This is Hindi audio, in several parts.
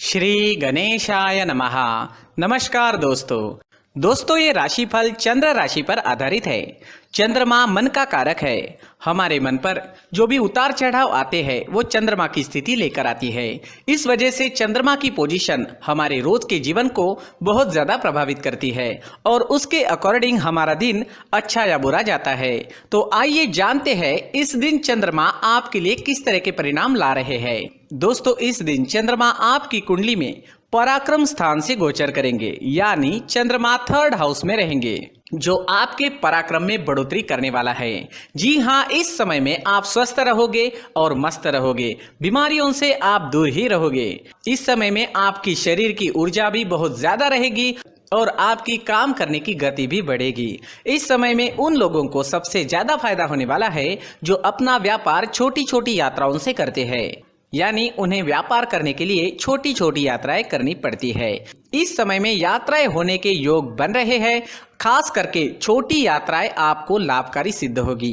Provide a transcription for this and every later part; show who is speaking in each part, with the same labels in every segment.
Speaker 1: श्री गणेशाय नमः। नमस्कार दोस्तों ये राशिफल चंद्र राशि पर आधारित है। चंद्रमा मन का कारक है। हमारे मन पर जो भी उतार चढ़ाव आते हैं वो चंद्रमा की स्थिति लेकर आती है। इस वजह से चंद्रमा की पोजीशन हमारे रोज के जीवन को बहुत ज्यादा प्रभावित करती है और उसके अकॉर्डिंग हमारा दिन अच्छा या बुरा जाता है। तो आइए जानते हैं इस दिन चंद्रमा आपके लिए किस तरह के परिणाम ला रहे हैं। दोस्तों, इस दिन चंद्रमा आपकी कुंडली में पराक्रम स्थान से गोचर करेंगे, यानी चंद्रमा 3rd हाउस में रहेंगे, जो आपके पराक्रम में बढ़ोतरी करने वाला है। जी हाँ, इस समय में आप स्वस्थ रहोगे और मस्त रहोगे, बीमारियों से आप दूर ही रहोगे। इस समय में आपकी शरीर की ऊर्जा भी बहुत ज्यादा रहेगी और आपकी काम करने की गति भी बढ़ेगी। इस समय में उन लोगों को सबसे ज्यादा फायदा होने वाला है जो अपना व्यापार छोटी छोटी यात्राओं से करते हैं, यानी उन्हें व्यापार करने के लिए छोटी छोटी यात्राएं करनी पड़ती है। इस समय में यात्राएं होने के योग बन रहे हैं। खास करके छोटी यात्राएं आपको लाभकारी सिद्ध होगी।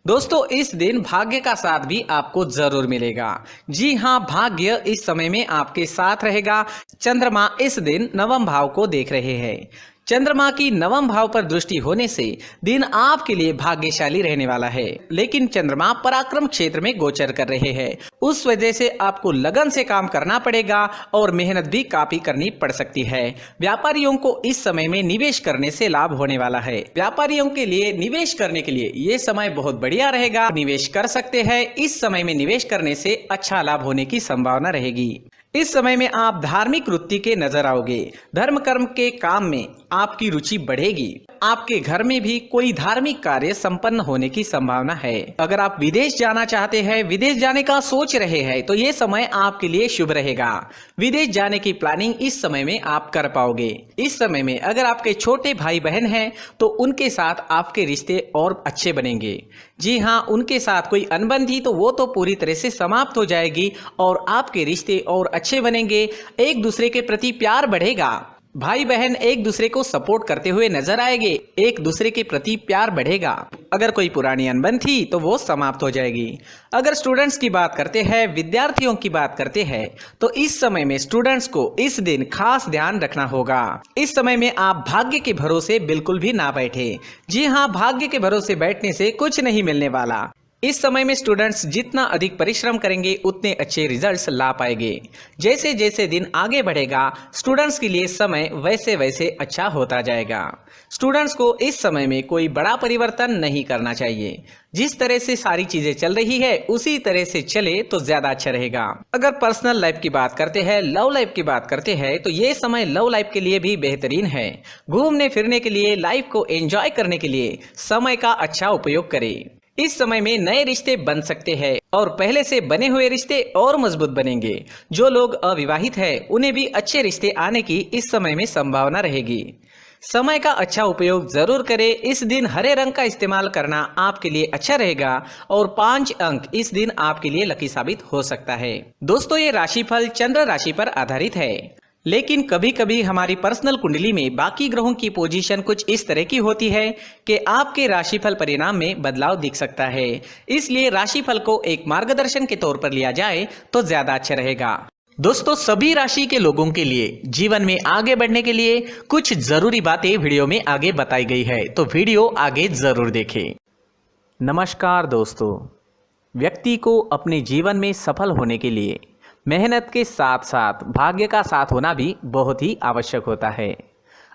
Speaker 1: दोस्तों, इस दिन भाग्य का साथ भी आपको जरूर मिलेगा। जी हाँ, भाग्य इस समय में आपके साथ रहेगा। चंद्रमा इस दिन 9वें भाव को देख रहे हैं। चंद्रमा की 9वें भाव पर दृष्टि होने से दिन आपके लिए भाग्यशाली रहने वाला है। लेकिन चंद्रमा पराक्रम क्षेत्र में गोचर कर रहे हैं, उस वजह से आपको लगन से काम करना पड़ेगा और मेहनत भी काफी करनी पड़ सकती है। व्यापारियों को इस समय में निवेश करने से लाभ होने वाला है। व्यापारियों के लिए निवेश करने के लिए ये समय बहुत बढ़िया रहेगा, निवेश कर सकते हैं। इस समय में निवेश करने से अच्छा लाभ होने की संभावना रहेगी। इस समय में आप धार्मिक वृत्ति के नजर आओगे। धर्म कर्म के काम में आपकी रुचि बढ़ेगी। आपके घर में भी कोई धार्मिक कार्य संपन्न होने की संभावना है। अगर आप विदेश जाना चाहते हैं, विदेश जाने का सोच रहे हैं, तो ये समय आपके लिए शुभ रहेगा। विदेश जाने की प्लानिंग इस समय में आप कर पाओगे। इस समय में अगर आपके छोटे भाई बहन हैं तो उनके साथ आपके रिश्ते और अच्छे बनेंगे। जी हाँ, उनके साथ कोई अनबन थी तो वो तो पूरी तरह से समाप्त हो जाएगी और आपके रिश्ते और अच्छे बनेंगे। एक दूसरे के प्रति प्यार बढ़ेगा। भाई बहन एक दूसरे को सपोर्ट करते हुए नजर आएंगे। एक दूसरे के प्रति प्यार बढ़ेगा। अगर कोई पुरानी अनबन थी तो वो समाप्त हो जाएगी। अगर स्टूडेंट्स की बात करते हैं, विद्यार्थियों की बात करते हैं, तो इस समय में स्टूडेंट्स को इस दिन खास ध्यान रखना होगा। इस समय में आप भाग्य के भरोसे बिल्कुल भी ना बैठे। जी हाँ, भाग्य के भरोसे बैठने से कुछ नहीं मिलने वाला। इस समय में स्टूडेंट्स जितना अधिक परिश्रम करेंगे उतने अच्छे रिजल्ट्स ला पाएंगे। जैसे जैसे दिन आगे बढ़ेगा स्टूडेंट्स के लिए समय वैसे वैसे अच्छा होता जाएगा। स्टूडेंट्स को इस समय में कोई बड़ा परिवर्तन नहीं करना चाहिए। जिस तरह से सारी चीजें चल रही है उसी तरह से चले तो ज्यादा अच्छा रहेगा। अगर पर्सनल लाइफ की बात करते हैं, लव लाइफ की बात करते हैं, तो ये समय लव लाइफ के लिए भी बेहतरीन है। घूमने फिरने के लिए, लाइफ को एंजॉय करने के लिए समय का अच्छा उपयोग करें। इस समय में नए रिश्ते बन सकते हैं और पहले से बने हुए रिश्ते और मजबूत बनेंगे। जो लोग अविवाहित हैं उन्हें भी अच्छे रिश्ते आने की इस समय में संभावना रहेगी। समय का अच्छा उपयोग जरूर करें। इस दिन हरे रंग का इस्तेमाल करना आपके लिए अच्छा रहेगा और 5 अंक इस दिन आपके लिए लकी साबित हो सकता है। दोस्तों, ये राशिफल चंद्र राशि पर आधारित है, लेकिन कभी कभी हमारी पर्सनल कुंडली में बाकी ग्रहों की पोजीशन कुछ इस तरह की होती है कि आपके राशिफल परिणाम में बदलाव दिख सकता है। इसलिए राशिफल को एक मार्गदर्शन के तौर पर लिया जाए तो ज्यादा अच्छा रहेगा। दोस्तों, सभी राशि के लोगों के लिए जीवन में आगे बढ़ने के लिए कुछ जरूरी बातें वीडियो में आगे बताई गई है, तो वीडियो आगे जरूर देखें। नमस्कार दोस्तों, व्यक्ति को अपने जीवन में सफल होने के लिए मेहनत के साथ साथ भाग्य का साथ होना भी बहुत ही आवश्यक होता है।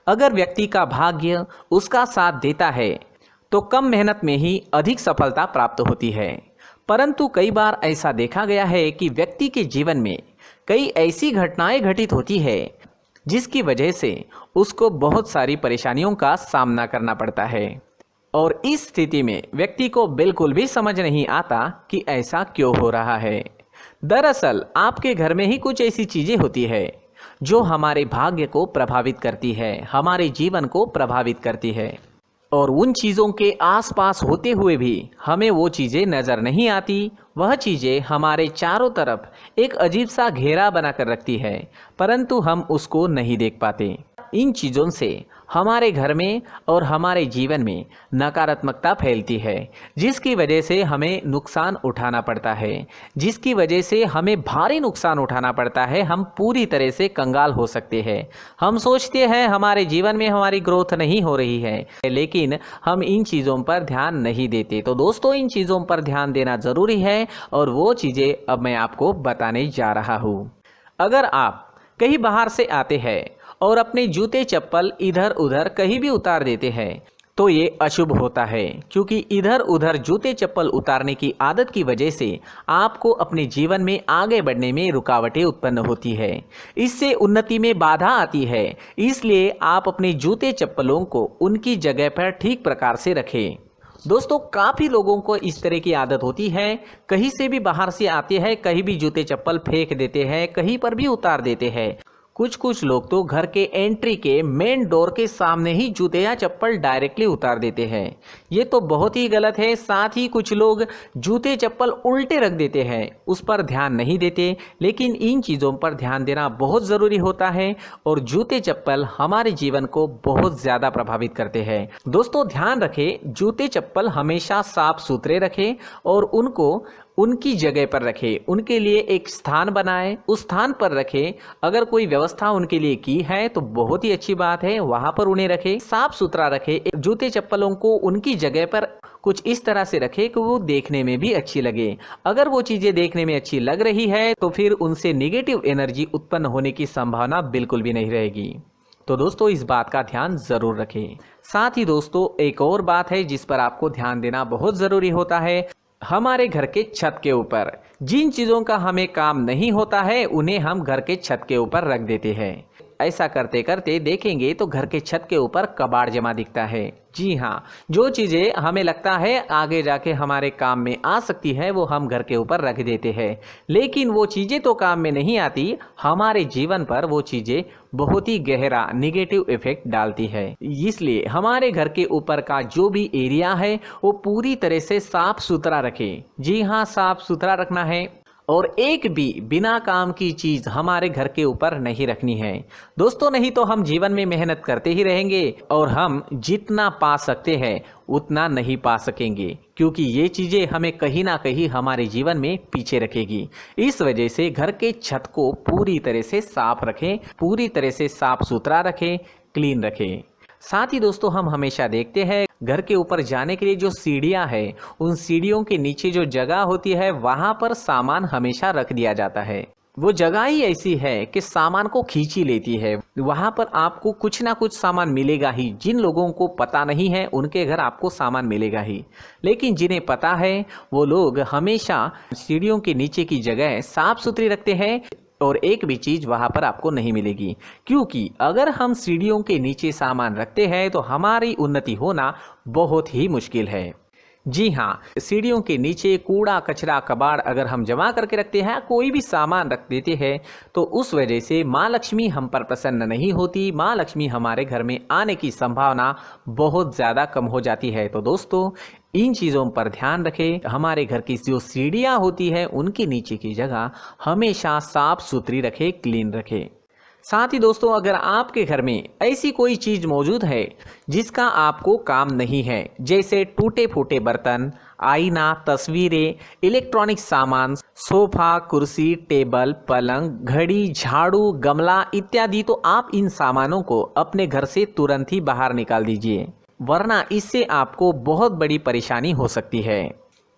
Speaker 1: अगर व्यक्ति का भाग्य उसका साथ देता है तो कम मेहनत में ही अधिक सफलता प्राप्त होती है। परंतु कई बार ऐसा देखा गया है कि व्यक्ति के जीवन में कई ऐसी घटनाएं घटित होती है जिसकी वजह से उसको बहुत सारी परेशानियों का सामना करना पड़ता है और इस स्थिति में व्यक्ति को बिल्कुल भी समझ नहीं आता कि ऐसा क्यों हो रहा है। दरअसल आपके घर में ही कुछ ऐसी चीजें होती है जो हमारे भाग्य को प्रभावित करती है, हमारे जीवन को प्रभावित करती है और उन चीज़ों के आसपास होते हुए भी हमें वो चीज़ें नज़र नहीं आती। वह चीज़ें हमारे चारों तरफ एक अजीब सा घेरा बनाकर रखती है, परंतु हम उसको नहीं देख पाते। इन चीज़ों से हमारे घर में और हमारे जीवन में नकारात्मकता फैलती है, जिसकी वजह से हमें नुकसान उठाना पड़ता है, जिसकी वजह से हमें भारी नुकसान उठाना पड़ता है। हम पूरी तरह से कंगाल हो सकते हैं। हम सोचते हैं हमारे जीवन में हमारी ग्रोथ नहीं हो रही है, लेकिन हम इन चीज़ों पर ध्यान नहीं देते। तो दोस्तों, इन चीज़ों पर ध्यान देना ज़रूरी है और वो चीज़ें अब मैं आपको बताने जा रहा हूँ। अगर आप कहीं बाहर से आते हैं और अपने जूते चप्पल इधर उधर कहीं भी उतार देते हैं तो ये अशुभ होता है, क्योंकि इधर उधर जूते चप्पल उतारने की आदत की वजह से आपको अपने जीवन में आगे बढ़ने में रुकावटें उत्पन्न होती है। इससे उन्नति में बाधा आती है। इसलिए आप अपने जूते चप्पलों को उनकी जगह पर ठीक प्रकार से रखें। दोस्तों, काफ़ी लोगों को इस तरह की आदत होती है, कहीं से भी बाहर से आते हैं, कहीं भी जूते चप्पल फेंक देते हैं, कहीं पर भी उतार देते हैं। कुछ लोग तो घर के एंट्री के मेन डोर के सामने ही जूते या चप्पल डायरेक्टली उतार देते हैं। ये तो बहुत ही गलत है। साथ ही कुछ लोग जूते चप्पल उल्टे रख देते हैं, उस पर ध्यान नहीं देते। लेकिन इन चीज़ों पर ध्यान देना बहुत ज़रूरी होता है और जूते चप्पल हमारे जीवन को बहुत ज़्यादा प्रभावित करते हैं। दोस्तों, ध्यान रखें, जूते चप्पल हमेशा साफ सुथरे रखें और उनको उनकी जगह पर रखें। उनके लिए एक स्थान बनाएं, उस स्थान पर रखें। अगर कोई व्यवस्था उनके लिए की है तो बहुत ही अच्छी बात है, वहां पर उन्हें रखें, साफ सुथरा रखें। जूते चप्पलों को उनकी जगह पर कुछ इस तरह से रखें कि वो देखने में भी अच्छी लगे। अगर वो चीज़ें देखने में अच्छी लग रही है तो फिर उनसे नेगेटिव एनर्जी उत्पन्न होने की संभावना बिल्कुल भी नहीं रहेगी। तो दोस्तों, इस बात का ध्यान ज़रूर रखें। साथ ही दोस्तों, एक और बात है जिस पर आपको ध्यान देना बहुत ज़रूरी होता है। हमारे घर के छत के ऊपर जिन चीज़ों का हमें काम नहीं होता है उन्हें हम घर के छत के ऊपर रख देते हैं। ऐसा करते करते देखेंगे तो घर के छत के ऊपर कबाड़ जमा दिखता है। जी हाँ, जो चीज़ें हमें लगता है आगे जाके हमारे काम में आ सकती है वो हम घर के ऊपर रख देते हैं, लेकिन वो चीज़ें तो काम में नहीं आती। हमारे जीवन पर वो चीज़ें बहुत ही गहरा निगेटिव इफेक्ट डालती है। इसलिए हमारे घर के ऊपर का जो भी एरिया है वो पूरी तरह से साफ सुथरा रखें। जी हाँ, साफ सुथरा रखना है और एक भी बिना काम की चीज़ हमारे घर के ऊपर नहीं रखनी है। दोस्तों, नहीं तो हम जीवन में मेहनत करते ही रहेंगे और हम जितना पा सकते हैं उतना नहीं पा सकेंगे, क्योंकि ये चीज़ें हमें कहीं ना कहीं हमारे जीवन में पीछे रखेगी। इस वजह से घर के छत को पूरी तरह से साफ रखें, पूरी तरह से साफ सुथरा रखें, क्लीन रखें। साथ ही दोस्तों, हम हमेशा देखते हैं घर के ऊपर जाने के लिए जो सीढ़ियां हैं, उन सीढ़ियों के नीचे जो जगह होती है वहां पर सामान हमेशा रख दिया जाता है। वो जगह ही ऐसी है कि सामान को खींची लेती है। वहां पर आपको कुछ ना कुछ सामान मिलेगा ही। जिन लोगों को पता नहीं है उनके घर आपको सामान मिलेगा ही, लेकिन जिन्हें पता है वो लोग हमेशा सीढ़ियों के नीचे की जगह साफ सुथरी रखते हैं और एक भी चीज़ वहाँ पर आपको नहीं मिलेगी। क्योंकि अगर हम सीढ़ियों के नीचे सामान रखते हैं तो हमारी उन्नति होना बहुत ही मुश्किल है। जी हाँ, सीढ़ियों के नीचे कूड़ा कचरा कबाड़ अगर हम जमा करके रखते हैं, कोई भी सामान रख देते हैं, तो उस वजह से माँ लक्ष्मी हम पर प्रसन्न नहीं होती। माँ लक्ष्मी हमारे घर में आने की संभावना बहुत ज़्यादा कम हो जाती है। तो दोस्तों, इन चीज़ों पर ध्यान रखें। हमारे घर की जो सीढ़ियाँ होती है उनके नीचे की जगह हमेशा साफ सुथरी रखें, क्लीन रखें। साथ ही दोस्तों, अगर आपके घर में ऐसी कोई चीज़ मौजूद है जिसका आपको काम नहीं है, जैसे टूटे फूटे बर्तन, आईना, तस्वीरें, इलेक्ट्रॉनिक सामान, सोफा, कुर्सी, टेबल, पलंग, घड़ी, झाड़ू, गमला इत्यादि, तो आप इन सामानों को अपने घर से तुरंत ही बाहर निकाल दीजिए, वरना इससे आपको बहुत बड़ी परेशानी हो सकती है।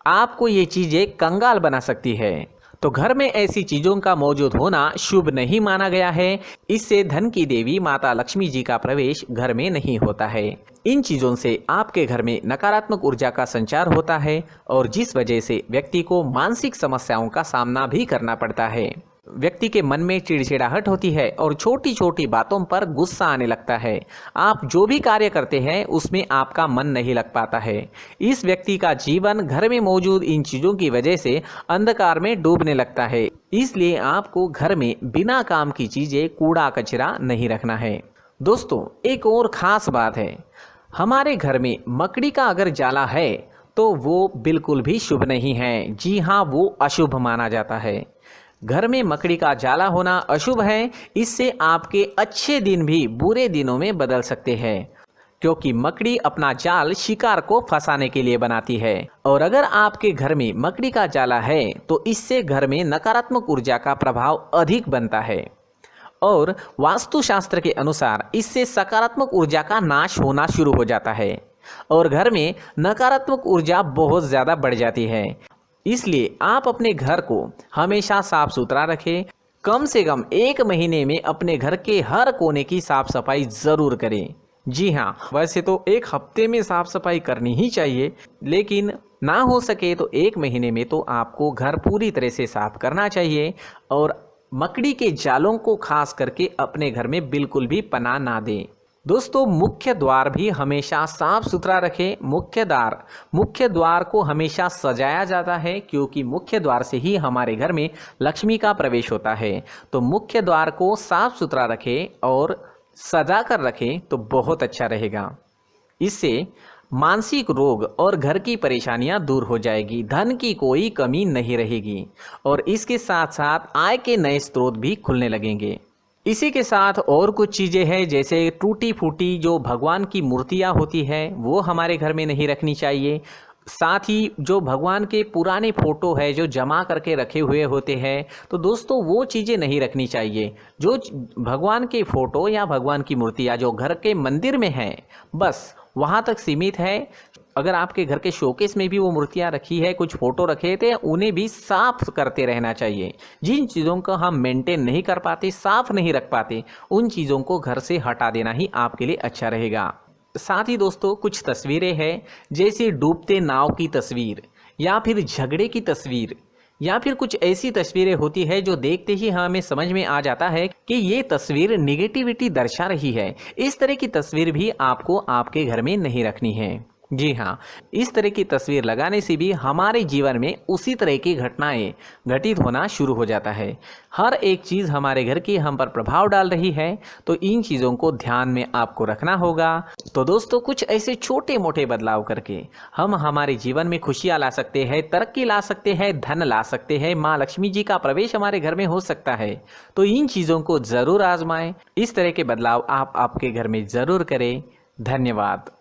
Speaker 1: आपको ये चीज़ें कंगाल बना सकती है। तो घर में ऐसी चीज़ों का मौजूद होना शुभ नहीं माना गया है। इससे धन की देवी माता लक्ष्मी जी का प्रवेश घर में नहीं होता है। इन चीज़ों से आपके घर में नकारात्मक ऊर्जा का संचार होता है और जिस वजह से व्यक्ति को मानसिक समस्याओं का सामना भी करना पड़ता है। व्यक्ति के मन में चिड़चिड़ाहट होती है और छोटी छोटी बातों पर गुस्सा आने लगता है। आप जो भी कार्य करते हैं उसमें आपका मन नहीं लग पाता है। इस व्यक्ति का जीवन घर में मौजूद इन चीज़ों की वजह से अंधकार में डूबने लगता है। इसलिए आपको घर में बिना काम की चीज़ें, कूड़ा कचरा नहीं रखना है। दोस्तों, एक और ख़ास बात है, हमारे घर में मकड़ी का अगर जाला है तो वो बिल्कुल भी शुभ नहीं है। जी हाँ, वो अशुभ माना जाता है। घर में मकड़ी का जाला होना अशुभ है। इससे आपके अच्छे दिन भी बुरे दिनों में बदल सकते हैं, क्योंकि मकड़ी अपना जाल शिकार को फंसाने के लिए बनाती है। और अगर आपके घर में मकड़ी का जाला है तो इससे घर में नकारात्मक ऊर्जा का प्रभाव अधिक बनता है और वास्तुशास्त्र के अनुसार इससे सकारात्मक ऊर्जा का नाश होना शुरू हो जाता है और घर में नकारात्मक ऊर्जा बहुत ज़्यादा बढ़ जाती है। इसलिए आप अपने घर को हमेशा साफ सुथरा रखें। कम से कम 1 महीने में अपने घर के हर कोने की साफ सफाई ज़रूर करें। जी हाँ, वैसे तो 1 हफ्ते में साफ सफाई करनी ही चाहिए, लेकिन ना हो सके तो 1 महीने में तो आपको घर पूरी तरह से साफ करना चाहिए और मकड़ी के जालों को खास करके अपने घर में बिल्कुल भी पनाह ना दें। दोस्तों, मुख्य द्वार भी हमेशा साफ सुथरा रखें। मुख्य द्वार को हमेशा सजाया जाता है, क्योंकि मुख्य द्वार से ही हमारे घर में लक्ष्मी का प्रवेश होता है। तो मुख्य द्वार को साफ सुथरा रखें और सजा कर रखें तो बहुत अच्छा रहेगा। इससे मानसिक रोग और घर की परेशानियां दूर हो जाएगी, धन की कोई कमी नहीं रहेगी और इसके साथ साथ आय के नए स्रोत भी खुलने लगेंगे। इसी के साथ और कुछ चीज़ें हैं, जैसे टूटी फूटी जो भगवान की मूर्तियां होती है वो हमारे घर में नहीं रखनी चाहिए। साथ ही जो भगवान के पुराने फ़ोटो है जो जमा करके रखे हुए होते हैं, तो दोस्तों वो चीज़ें नहीं रखनी चाहिए। जो भगवान के फ़ोटो या भगवान की मूर्तियाँ जो घर के मंदिर में हैं, बस वहाँ तक सीमित है। अगर आपके घर के शोकेस में भी वो मूर्तियाँ रखी है, कुछ फ़ोटो रखे थे, उन्हें भी साफ़ करते रहना चाहिए। जिन चीज़ों को हम मेंटेन नहीं कर पाते, साफ़ नहीं रख पाते, उन चीज़ों को घर से हटा देना ही आपके लिए अच्छा रहेगा। साथ ही दोस्तों, कुछ तस्वीरें हैं, जैसे डूबते नाव की तस्वीर या फिर झगड़े की तस्वीर या फिर कुछ ऐसी तस्वीरें होती है जो देखते ही हमें समझ में आ जाता है कि ये तस्वीर निगेटिविटी दर्शा रही है। इस तरह की तस्वीर भी आपको आपके घर में नहीं रखनी है। जी हाँ, इस तरह की तस्वीर लगाने से भी हमारे जीवन में उसी तरह की घटनाएं घटित होना शुरू हो जाता है। हर एक चीज़ हमारे घर की हम पर प्रभाव डाल रही है, तो इन चीज़ों को ध्यान में आपको रखना होगा। तो दोस्तों, कुछ ऐसे छोटे मोटे बदलाव करके हम हमारे जीवन में खुशियाँ ला सकते हैं, तरक्की ला सकते हैं, धन ला सकते हैं, माँ लक्ष्मी जी का प्रवेश हमारे घर में हो सकता है। तो इन चीज़ों को ज़रूर आजमाएं। इस तरह के बदलाव आप आपके घर में ज़रूर करें। धन्यवाद।